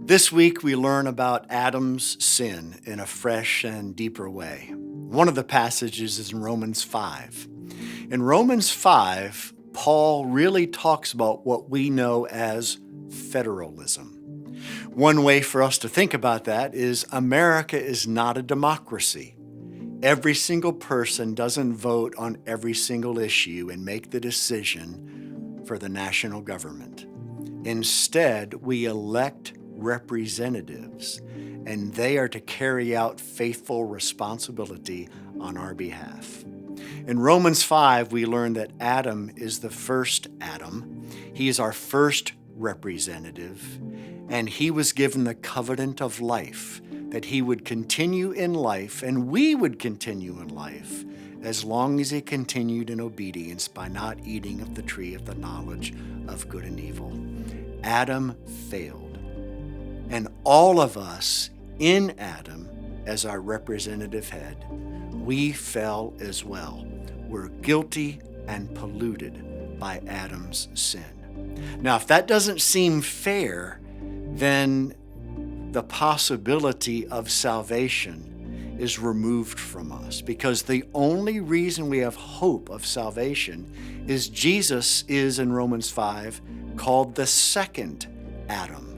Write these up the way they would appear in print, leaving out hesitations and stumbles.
This week we learn about Adam's sin in a fresh and deeper way. One of the passages is in Romans 5. In Romans 5, Paul really talks about what we know as federalism. One way for us to think about that is America is not a democracy. Every single person doesn't vote on every single issue and make the decision for the national government. Instead, we elect representatives, and they are to carry out faithful responsibility on our behalf. In Romans 5, we learn that Adam is the first Adam. He is our first representative, and he was given the covenant of life, that he would continue in life, and we would continue in life, as long as he continued in obedience by not eating of the tree of the knowledge of good and evil. Adam failed. And all of us in Adam, as our representative head, we fell as well. We're guilty and polluted by Adam's sin. Now, if that doesn't seem fair, then the possibility of salvation is removed from us, because the only reason we have hope of salvation is Jesus is, in Romans 5, called the second Adam.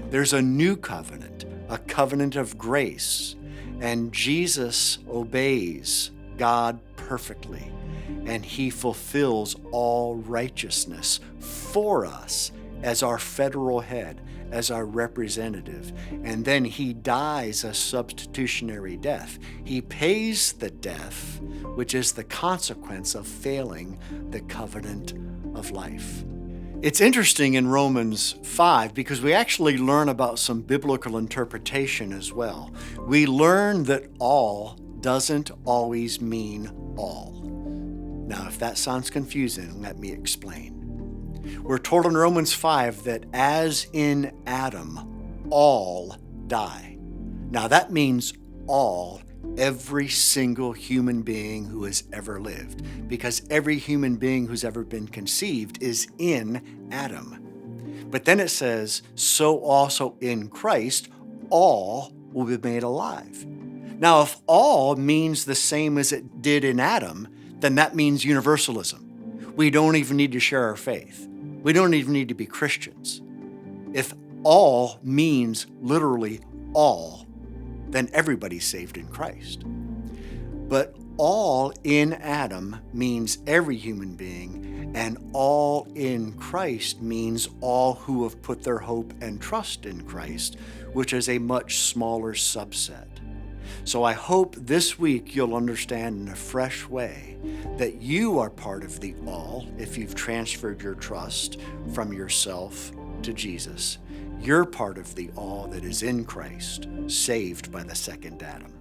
There's a new covenant, a covenant of grace, and Jesus obeys God perfectly, and he fulfills all righteousness for us as our federal head, as our representative, and then he dies a substitutionary death. He pays the death, which is the consequence of failing the covenant of life. It's interesting in Romans 5 because we actually learn about some biblical interpretation as well. We learn that all doesn't always mean all. Now, if that sounds confusing, let me explain. We're told in Romans 5 that as in Adam, all die. Now, that means all, every single human being who has ever lived, because every human being who's ever been conceived is in Adam. But then it says, so also in Christ, all will be made alive. Now, if all means the same as it did in Adam, then that means universalism. We don't even need to share our faith. We don't even need to be Christians. If all means literally all, then everybody's saved in Christ. But all in Adam means every human being, and all in Christ means all who have put their hope and trust in Christ, which is a much smaller subset. So I hope this week you'll understand in a fresh way that you are part of the all if you've transferred your trust from yourself to Jesus. You're part of the all that is in Christ, saved by the second Adam.